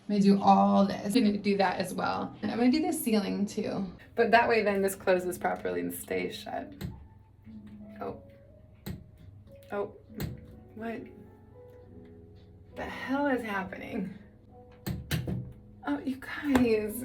I'm gonna do all this. I'm gonna do that as well. And I'm gonna do the ceiling too. But that way then this closes properly and stays shut. Oh. Oh. What the hell is happening? Oh, you guys.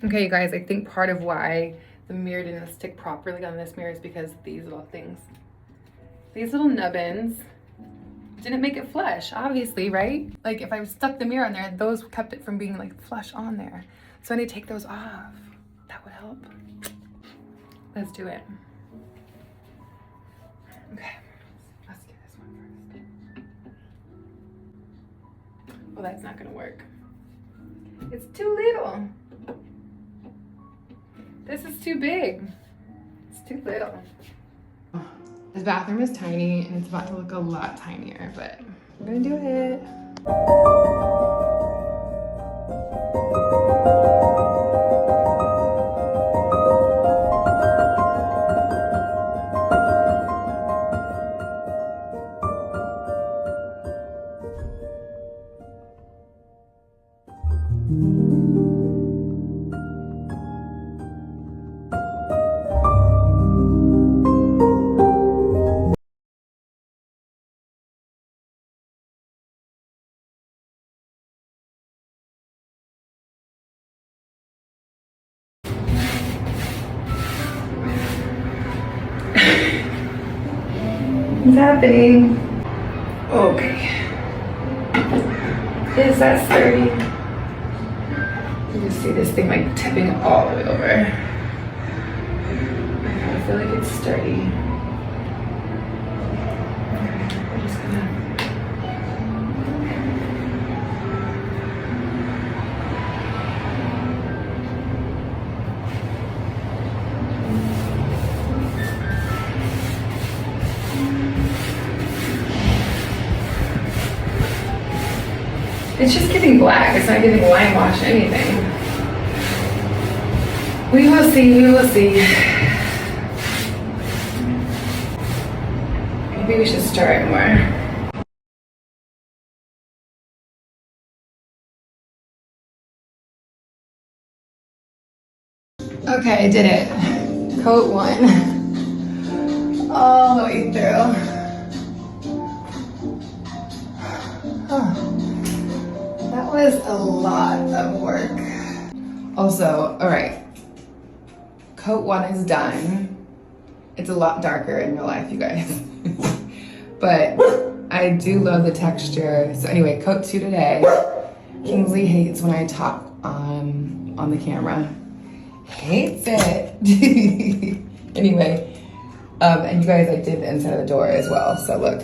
Okay, you guys, I think part of why the mirror didn't stick properly on this mirror is because these little things. These little nubbins didn't make it flush, obviously, right? Like if I stuck the mirror on there, those kept it from being like flush on there. So I need to take those off. That would help. Let's do it. Okay, let's get this one first. Well, that's not gonna work. It's too little. This is too big. It's too little. This bathroom is tiny and it's about to look a lot tinier, but we're gonna do it. What's happening? Okay. Is that sturdy? You can see this thing like tipping all the way over. I feel like it's sturdy. I'm just gonna... It's just getting black. It's not getting limewash anything. We will see. We will see. Maybe we should stir it more. Okay, I did it. Coat 1. All the way through. Oh. That was a lot of work. Also, all right, coat 1 is done. It's a lot darker in real life, you guys. But I do love the texture. So anyway, coat 2 today. Kingsley hates when I talk on the camera. Hates it. Anyway, and you guys, I did the inside of the door as well. So look.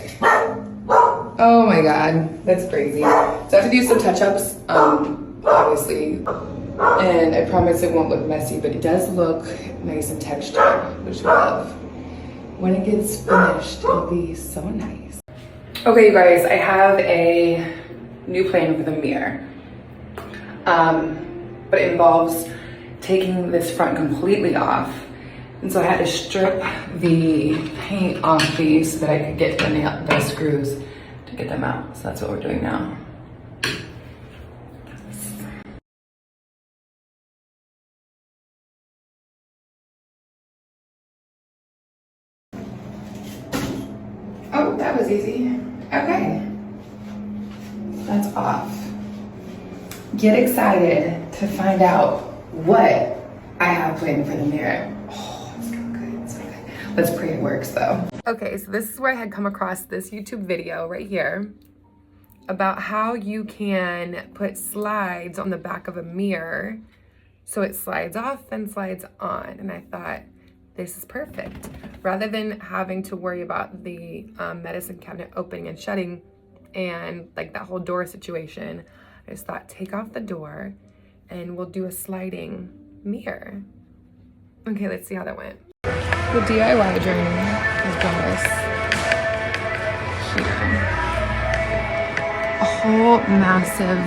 Oh my God, that's crazy. So I have to do some touch-ups, obviously, and I promise it won't look messy, but it does look nice and textured, which I love. When it gets finished, it'll be so nice. Okay, you guys, I have a new plan for the mirror, but it involves taking this front completely off. And so I had to strip the paint off these so that I could get the screws to get them out. So that's what we're doing now. Oh, that was easy. Okay. That's off. Get excited to find out what I have planned for the mirror. Oh, it's so good. It's so good. Let's pray it works though. Okay, so this is where I had come across this YouTube video right here about how you can put slides on the back of a mirror so it slides off and slides on. And I thought, this is perfect. Rather than having to worry about the medicine cabinet opening and shutting and like that whole door situation, I just thought, take off the door and we'll do a sliding mirror. Okay, let's see how that went. The DIY journey has brought us here. A whole massive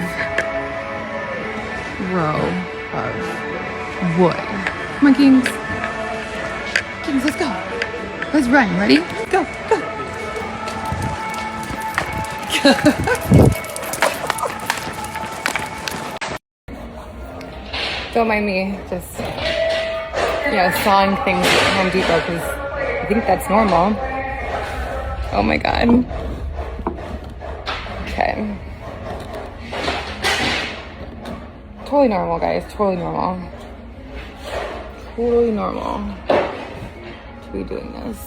row of wood. Come on, Kings. Kings, let's go. Let's run. Ready? Go, go. Don't mind me just, sawing things at Home Depot because I think that's normal. Oh my God. Okay. Totally normal, guys. Totally normal. Totally normal to be doing this.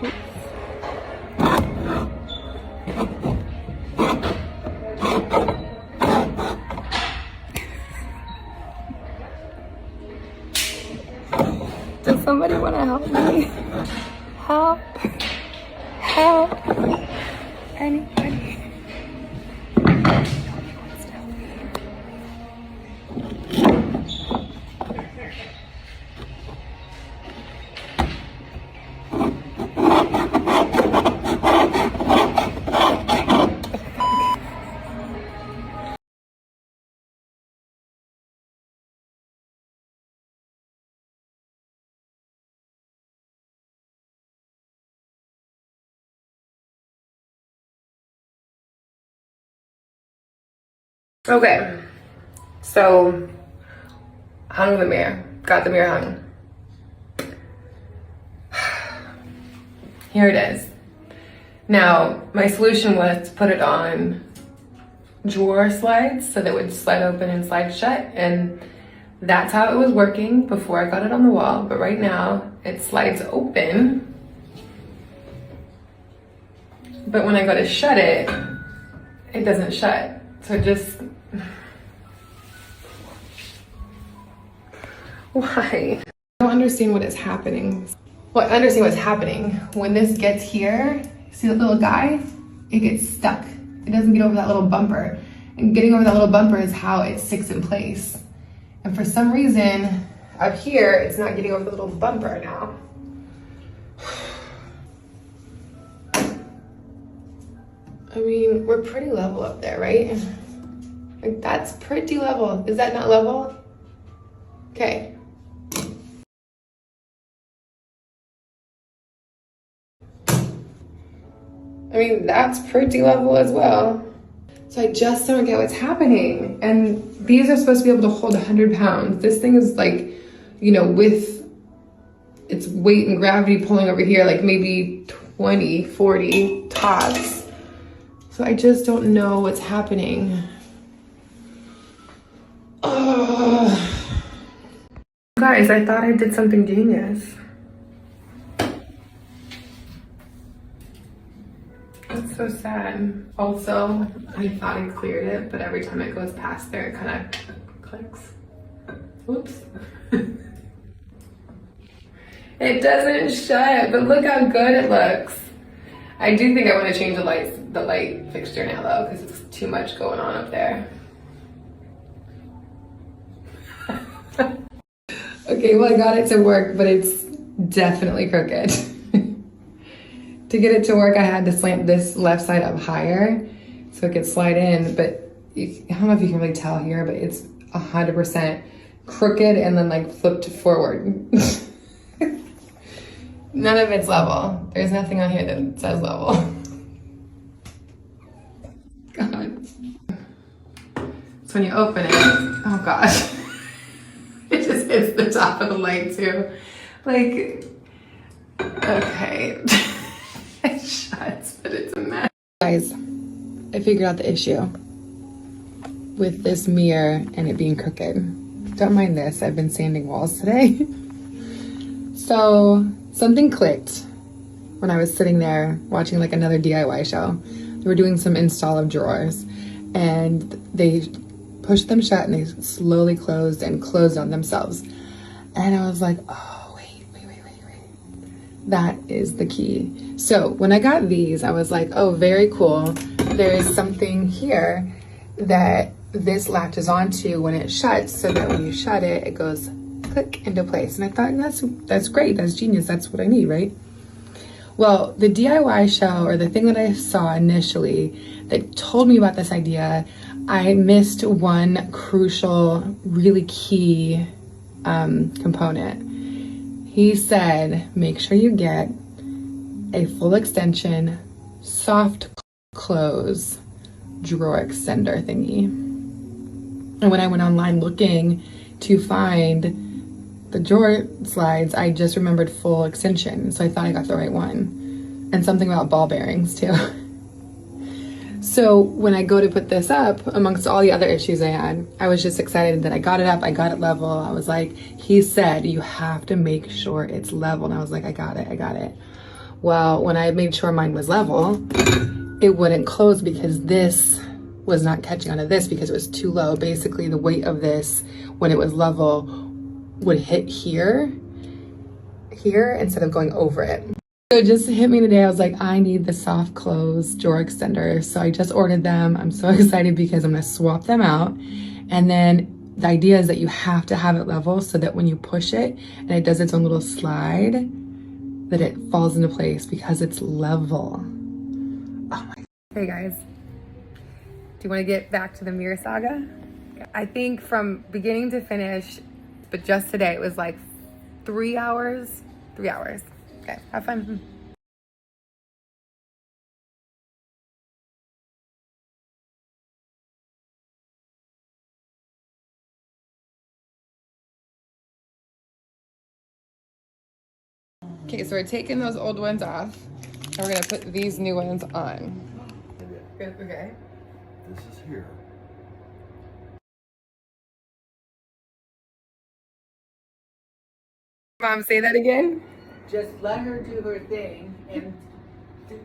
Oops. Does somebody want to help me? Help. Help. Anybody. Okay, so hung the mirror, got the mirror hung. Here it is. Now, my solution was to put it on drawer slides so that it would slide open and slide shut, and that's how it was working before I got it on the wall, but right now it slides open, but when I go to shut it, it doesn't shut. So just, why? I don't understand what is happening. Well, I understand what's happening. When this gets here, see that little guy? It gets stuck. It doesn't get over that little bumper. And getting over that little bumper is how it sticks in place. And for some reason, up here, it's not getting over the little bumper now. I mean, we're pretty level up there, right? Like, that's pretty level. Is that not level? Okay. I mean, that's pretty level as well. So I just don't get what's happening. And these are supposed to be able to hold 100 pounds. This thing is like, with its weight and gravity pulling over here, like maybe 20, 40 tops. So I just don't know what's happening. Guys, I thought I did something genius. That's so sad. Also, I thought I cleared it, but every time it goes past there, it kind of clicks. Whoops. It doesn't shut, but look how good it looks. I do think I want to change the light fixture now though, because it's too much going on up there. Okay, well I got it to work, but it's definitely crooked. To get it to work, I had to slant this left side up higher so it could slide in, but I don't know if you can really tell here, but it's 100% crooked and then like flipped forward. None of it's level. There's nothing on here that says level. God. So when you open it, oh gosh, it just hits the top of the light too. Like, okay. It shuts, but it's a mess. Guys, I figured out the issue with this mirror and it being crooked. Don't mind this, I've been sanding walls today. So something clicked when I was sitting there watching like another DIY show. They were doing some install of drawers and they pushed them shut and they slowly closed and closed on themselves. And I was like, oh, wait. That is the key. So when I got these, I was like, oh, very cool. There's something here that this latches onto when it shuts so that when you shut it, it goes click into place. And I thought, that's great, that's genius, that's what I need, right? Well, the DIY show, or the thing that I saw initially that told me about this idea, I missed one crucial, really key component. He said, make sure you get a full extension, soft close drawer extender thingy. And when I went online looking to find the drawer slides, I just remembered full extension. So I thought I got the right one. And something about ball bearings too. So when I go to put this up, amongst all the other issues I had, I was just excited that I got it up, I got it level. I was like, he said, you have to make sure it's level. And I was like, I got it. Well, when I made sure mine was level, it wouldn't close because this was not catching onto this because it was too low. Basically, the weight of this, when it was level, would hit here instead of going over it. So it just hit me today. I was like, I need the soft close drawer extender. So I just ordered them. I'm so excited because I'm gonna swap them out. And then the idea is that you have to have it level so that when you push it and it does its own little slide, that it falls into place because it's level. Oh my. Hey guys, do you wanna get back to the mirror saga? I think from beginning to finish, but just today, it was like 3 hours. 3 hours. Okay, have fun. Okay, so we're taking those old ones off, and we're gonna put these new ones on. Okay. This is here. Mom, say that again. Just let her do her thing, and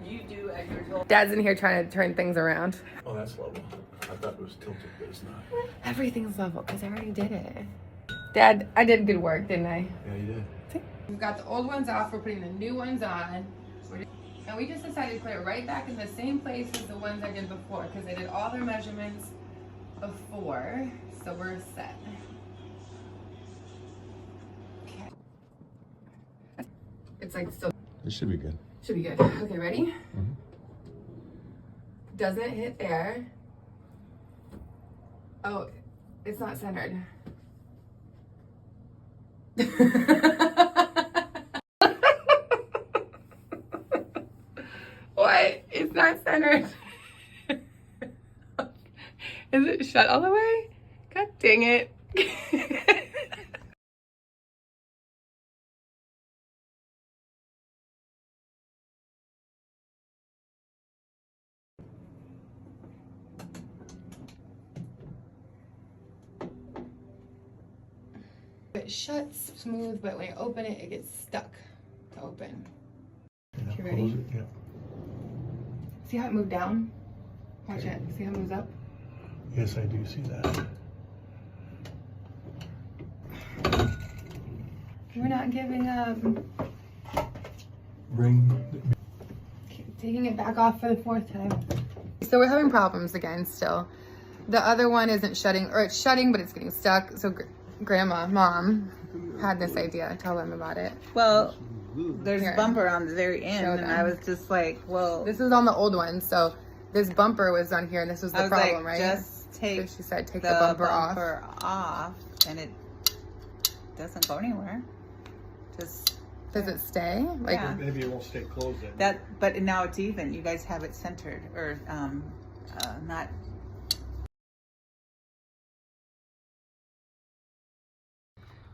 you do as you're told. Dad's in here trying to turn things around. Oh, that's level. I thought it was tilted, but it's not. Everything's level because I already did it. Dad, I did good work, didn't I? Yeah, you did. We've got the old ones off, we're putting the new ones on. And we just decided to put it right back in the same place as the ones I did before because I did all their measurements before, so we're set. Okay. It's like still. This should be good. Should be good. Okay, ready? Mm-hmm. Doesn't hit there. Oh, it's not centered. What? It's not centered. Is it shut all the way? God dang it. It shuts smooth, but when you open it, it gets stuck to open. Yeah, You ready? close it, yeah. See how it moved down? Watch it. See how it moves up? Yes, I do see that. We're not giving up. Bring. Taking it back off for the 4th time. So we're having problems again still. The other one isn't shutting, or it's shutting, but it's getting stuck. So Mom had this idea. Tell them about it. Well, there's Here. a bumper on the very end, Show and them. I was just like, well, This is on the old one, so this bumper was on here, and this was I the was problem, like, right? just take So she said, take the bumper off, and it doesn't go anywhere. Just Does it stay? Like, Yeah. Maybe it won't stay closed then. that, but now it's even. You guys have it centered, or not.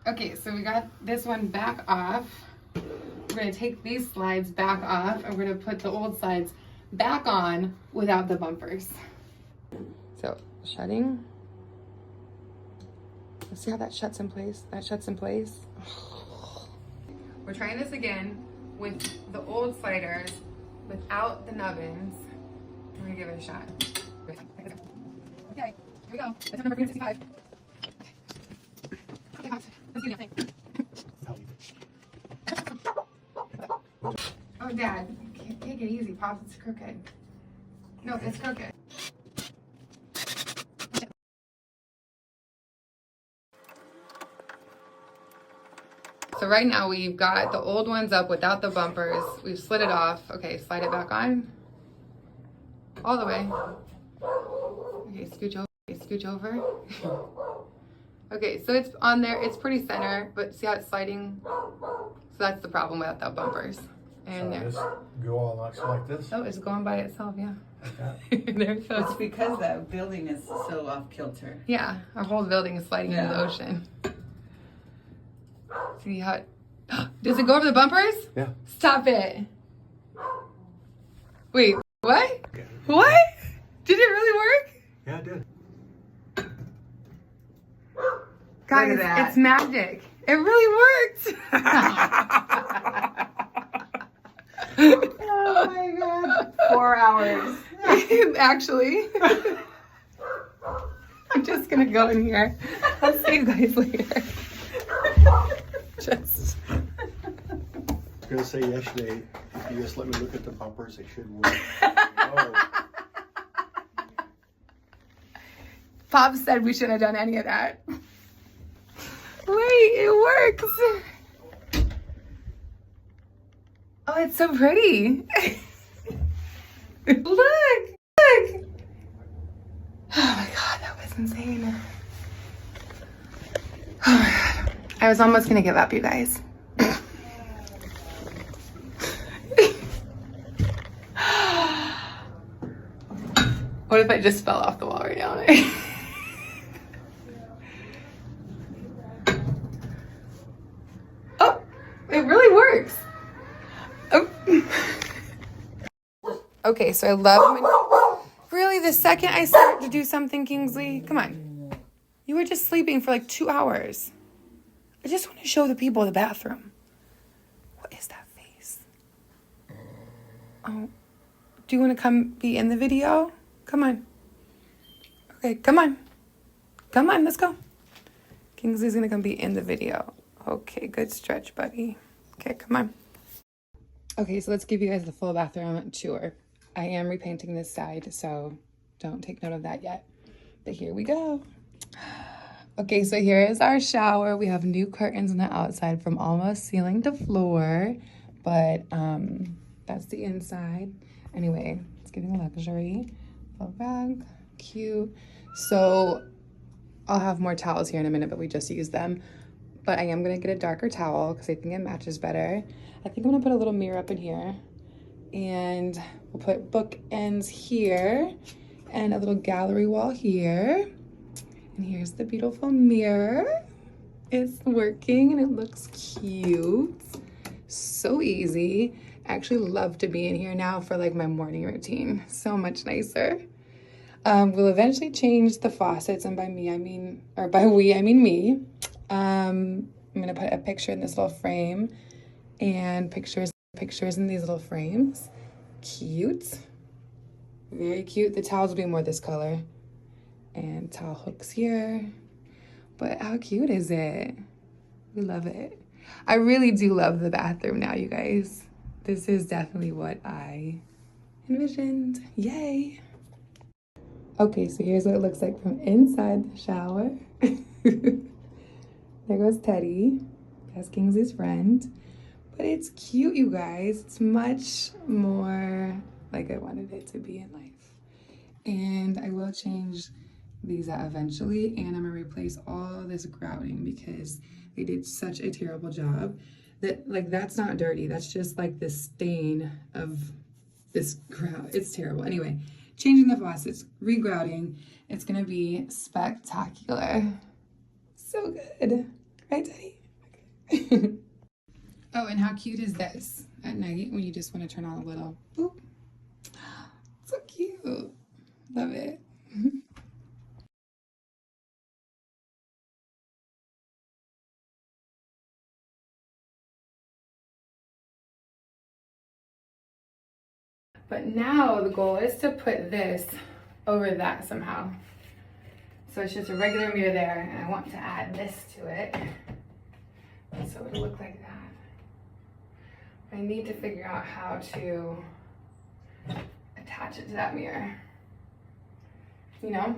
Okay, so we got this one back off. We're gonna take these slides back off, and we're gonna put the old slides back on without the bumpers. So, shutting. See how that shuts in place? That shuts in place. We're trying this again with the old sliders without the nubbins. We're gonna give it a shot. Okay, here we go. That's number 365. Okay, hot. Let's do the thing. Oh, Dad, take it easy. Pops, it's crooked. No, it's crooked. So right now we've got the old ones up without the bumpers. We've slid it off. Okay, slide it back on. All the way. Okay, scooch over. Okay, scooch over. Okay, so it's on there. It's pretty center, but see how it's sliding? So that's the problem without the bumpers. And So just go all like this. oh, it's going by itself, yeah. Like that. There it goes. It's because that building is so off kilter. Yeah, our whole building is sliding into the Yeah. ocean. See how it... Does it go over the bumpers? Yeah. Stop it. Wait, what? What? Did it really work? Yeah, it did. Guys, Look at that. it's magic. It really worked. Oh my god. 4 hours. Actually. I'm just gonna go in here. I'll see you guys later. Just... I was gonna say yesterday, if you just let me look at the bumpers, they should work. Oh, Pop said we shouldn't have done any of that. Wait, it works. Oh, it's so pretty. Look, look. Oh my god, that was insane. Oh my god. I was almost gonna give up, you guys. What if I just fell off the wall right now? Oh, it really works. Oh. Okay, so I love when... Really, the second I start to do something, Kingsley, come on. You were just sleeping for like 2 hours. I just want to show the people the bathroom. What is that face? Oh, do you want to come be in the video? Come on. Okay, come on. Come on, let's go. Kingsley's gonna come be in the video. Okay, good stretch, buddy. Okay, come on. Okay, so let's give you guys the full bathroom tour. I am repainting this side, so don't take note of that yet. But here we go. Okay, so here is our shower. We have new curtains on the outside from almost ceiling to floor, but that's the inside. Anyway, it's giving luxury. Full rug, cute. So I'll have more towels here in a minute, but we just used them. But I am gonna get a darker towel because I think it matches better. I think I'm gonna put a little mirror up in here, and we'll put bookends here and a little gallery wall here. And here's the beautiful mirror. It's working and it looks cute. So easy. I actually love to be in here now for like my morning routine. So much nicer. We'll eventually change the faucets, and by me, I mean, or by we, I mean me. I'm gonna put a picture in this little frame and pictures in these little frames. Cute. Very cute. The towels will be more this color. And towel hooks here. But how cute is it? We love it. I really do love the bathroom now, you guys. This is definitely what I envisioned. Yay. Okay, so here's what it looks like from inside the shower. There goes Teddy. That's Kingsley's friend. But it's cute, you guys. It's much more like I wanted it to be in life. And I will change these out eventually, and I'm gonna replace all this grouting because they did such a terrible job. That, like, that's not dirty. That's just like the stain of this grout. It's terrible. Anyway, changing the faucets, regrouting. It's gonna be spectacular. So good. Right, Teddy? Okay. Oh, and how cute is this at night when you just want to turn on a little boop? So cute. Love it. But now the goal is to put this over that somehow. So it's just a regular mirror there, and I want to add this to it. So it'll look like that. I need to figure out how to attach it to that mirror. You know?